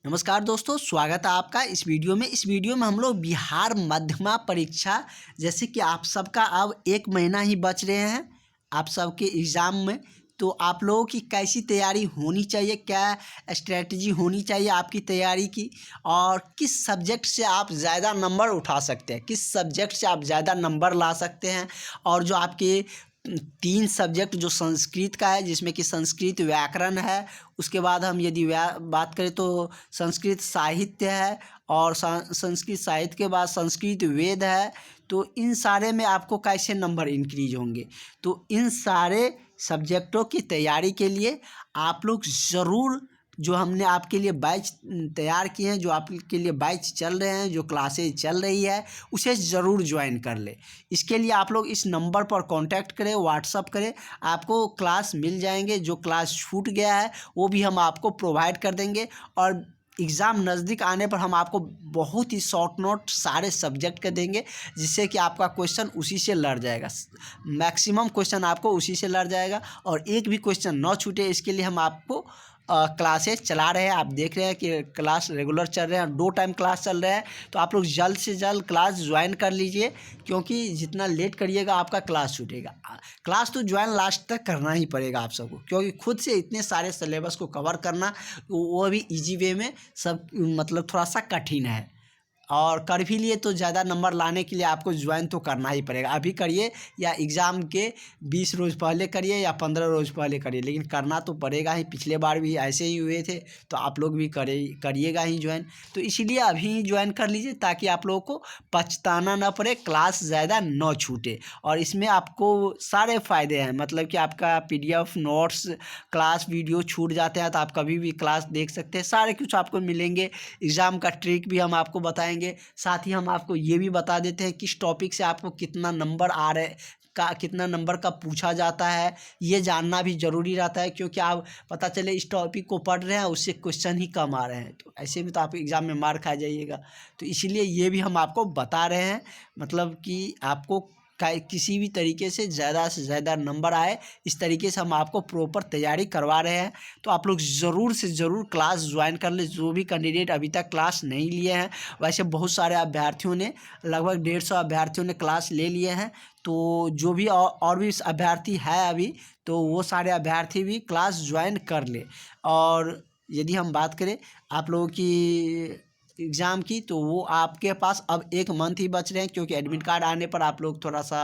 नमस्कार दोस्तों, स्वागत है आपका इस वीडियो में। इस वीडियो में हम लोग बिहार मध्यमा परीक्षा, जैसे कि आप सबका अब 1 महीना ही बच रहे हैं आप सबके एग्ज़ाम में, तो आप लोगों की कैसी तैयारी होनी चाहिए, क्या स्ट्रेटजी होनी चाहिए आपकी तैयारी की, और किस सब्जेक्ट से आप ज़्यादा नंबर उठा सकते हैं, किस सब्जेक्ट से आप ज़्यादा नंबर ला सकते हैं। और जो आपके 3 सब्जेक्ट जो संस्कृत का है, जिसमें कि संस्कृत व्याकरण है, उसके बाद हम यदि बात करें तो संस्कृत साहित्य है, और संस्कृत साहित्य के बाद संस्कृत वेद है। तो इन सारे में आपको कैसे नंबर इंक्रीज होंगे, तो इन सारे सब्जेक्टों की तैयारी के लिए आप लोग ज़रूर, जो हमने आपके लिए बैच तैयार किए हैं, जो आपके लिए बैच चल रहे हैं, जो क्लासेज चल रही है, उसे ज़रूर ज्वाइन कर ले। इसके लिए आप लोग इस नंबर पर कांटेक्ट करें, व्हाट्सअप करें, आपको क्लास मिल जाएंगे। जो क्लास छूट गया है वो भी हम आपको प्रोवाइड कर देंगे, और एग्ज़ाम नज़दीक आने पर हम आपको बहुत ही शॉर्ट नोट सारे सब्जेक्ट के देंगे, जिससे कि आपका क्वेश्चन उसी से लड़ जाएगा। मैक्सिमम क्वेश्चन आपको उसी से लड़ जाएगा, और एक भी क्वेश्चन ना छूटे, इसके लिए हम आपको क्लासेस चला रहे हैं। आप देख रहे हैं कि क्लास रेगुलर चल रहे हैं, 2 टाइम क्लास चल रहा है। तो आप लोग जल्द से जल्द क्लास ज्वाइन कर लीजिए, क्योंकि जितना लेट करिएगा आपका क्लास छूटेगा। क्लास तो ज्वाइन लास्ट तक करना ही पड़ेगा आप सबको, क्योंकि खुद से इतने सारे सिलेबस को कवर करना, वो भी ईजी वे में, सब मतलब थोड़ा सा कठिन है। और कर भी लिए तो ज़्यादा नंबर लाने के लिए आपको ज्वाइन तो करना ही पड़ेगा। अभी करिए या एग्ज़ाम के 20 रोज़ पहले करिए या 15 रोज़ पहले करिए, लेकिन करना तो पड़ेगा ही। पिछले बार भी ऐसे ही हुए थे, तो आप लोग भी करिएगा ही ज्वाइन। तो इसीलिए अभी ही ज्वाइन कर लीजिए, ताकि आप लोगों को पछताना ना पड़े, क्लास ज़्यादा ना छूटे। और इसमें आपको सारे फ़ायदे हैं, मतलब कि आपका PDF नोट्स, क्लास वीडियो छूट जाते हैं तो आप कभी भी क्लास देख सकते हैं, सारे कुछ आपको मिलेंगे। एग्ज़ाम का ट्रिक भी हम आपको बताएंगे, साथ ही हम आपको ये भी बता देते हैं किस टॉपिक से आपको कितना नंबर आ रहे का, कितना नंबर का पूछा जाता है। ये जानना भी ज़रूरी रहता है, क्योंकि आप पता चले इस टॉपिक को पढ़ रहे हैं, उससे क्वेश्चन ही कम आ रहे हैं, तो ऐसे में तो आप एग्ज़ाम में मार खा जाइएगा। तो इसीलिए ये भी हम आपको बता रहे हैं, मतलब कि आपको किसी भी तरीके से ज़्यादा नंबर आए, इस तरीके से हम आपको प्रॉपर तैयारी करवा रहे हैं। तो आप लोग ज़रूर से ज़रूर क्लास ज्वाइन कर ले, जो भी कैंडिडेट अभी तक क्लास नहीं लिए हैं। वैसे बहुत सारे अभ्यर्थियों ने, लगभग 150 अभ्यर्थियों ने क्लास ले लिए हैं। तो जो भी और भी अभ्यर्थी है अभी, तो वो सारे अभ्यर्थी भी क्लास ज्वाइन कर ले। और यदि हम बात करें आप लोगों की एग्ज़ाम की, तो वो आपके पास अब 1 मंथ ही बच रहे हैं, क्योंकि एडमिट कार्ड आने पर आप लोग थोड़ा सा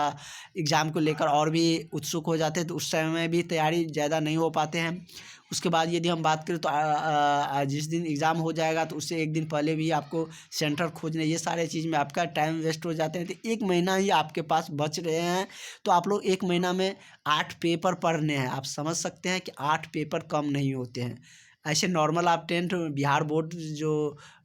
एग्ज़ाम को लेकर और भी उत्सुक हो जाते हैं, तो उस समय भी तैयारी ज़्यादा नहीं हो पाते हैं। उसके बाद यदि हम बात करें तो जिस दिन एग्ज़ाम हो जाएगा, तो उससे 1 दिन पहले भी आपको सेंटर खोजने, ये सारे चीज़ में आपका टाइम वेस्ट हो जाते हैं। तो 1 महीना ही आपके पास बच रहे हैं, तो आप लोग 1 महीना में 8 पेपर पढ़ने हैं। आप समझ सकते हैं कि 8 पेपर कम नहीं होते हैं। ऐसे नॉर्मल आप 10th बिहार बोर्ड जो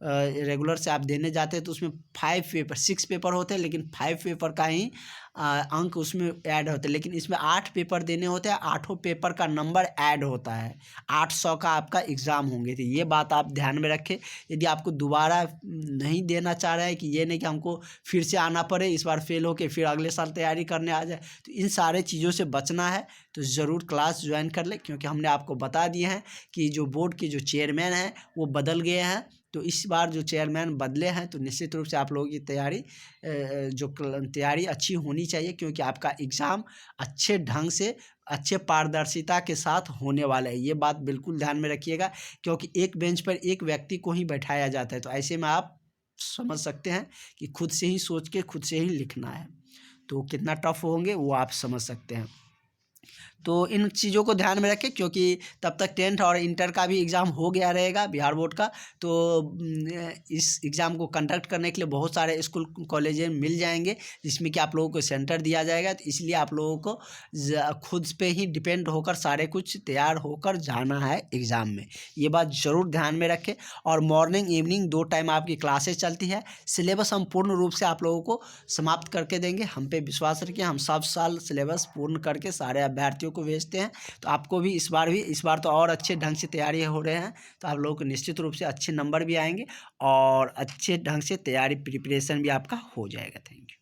रेगुलर से आप देने जाते हैं, तो उसमें 6 पेपर होते हैं, लेकिन 5 पेपर का ही अंक उसमें ऐड होते हैं। लेकिन इसमें 8 पेपर देने होते हैं, 8 पेपर का नंबर ऐड होता है, 800 का आपका एग्ज़ाम होंगे। तो ये बात आप ध्यान में रखें। यदि आपको दोबारा नहीं देना चाह रहे हैं, कि ये नहीं कि हमको फिर से आना पड़े, इस बार फेल होके फिर अगले साल तैयारी करने आ जाए, तो इन सारे चीज़ों से बचना है, तो ज़रूर क्लास ज्वाइन कर ले। क्योंकि हमने आपको बता दिए हैं कि जो बोर्ड के जो चेयरमैन हैं वो बदल गए हैं। तो इस बार जो चेयरमैन बदले हैं, तो निश्चित रूप से आप लोगों की तैयारी तैयारी अच्छी होनी चाहिए, क्योंकि आपका एग्ज़ाम अच्छे ढंग से, अच्छे पारदर्शिता के साथ होने वाला है। ये बात बिल्कुल ध्यान में रखिएगा, क्योंकि एक बेंच पर एक व्यक्ति को ही बैठाया जाता है। तो ऐसे में आप समझ सकते हैं कि खुद से ही सोच के खुद से ही लिखना है, तो कितना टफ होंगे वो आप समझ सकते हैं। तो इन चीज़ों को ध्यान में रखें, क्योंकि तब तक 10th और इंटर का भी एग्ज़ाम हो गया रहेगा बिहार बोर्ड का। तो इस एग्ज़ाम को कंडक्ट करने के लिए बहुत सारे स्कूल कॉलेज मिल जाएंगे, जिसमें कि आप लोगों को सेंटर दिया जाएगा। तो इसलिए आप लोगों को खुद पे ही डिपेंड होकर सारे कुछ तैयार होकर जाना है एग्ज़ाम में। ये बात ज़रूर ध्यान में रखें। और मॉर्निंग इवनिंग 2 टाइम आपकी क्लासेस चलती है। सिलेबस हम पूर्ण रूप से आप लोगों को समाप्त करके देंगे, हम पे विश्वास रखिए। हम सब साल सिलेबस पूर्ण करके सारे अभ्यर्थियों को भेजते हैं। तो आपको भी इस बार तो और अच्छे ढंग से तैयारी हो रहे हैं, तो आप लोगों को निश्चित रूप से अच्छे नंबर भी आएंगे, और अच्छे ढंग से तैयारी प्रिपरेशन भी आपका हो जाएगा। Thank you.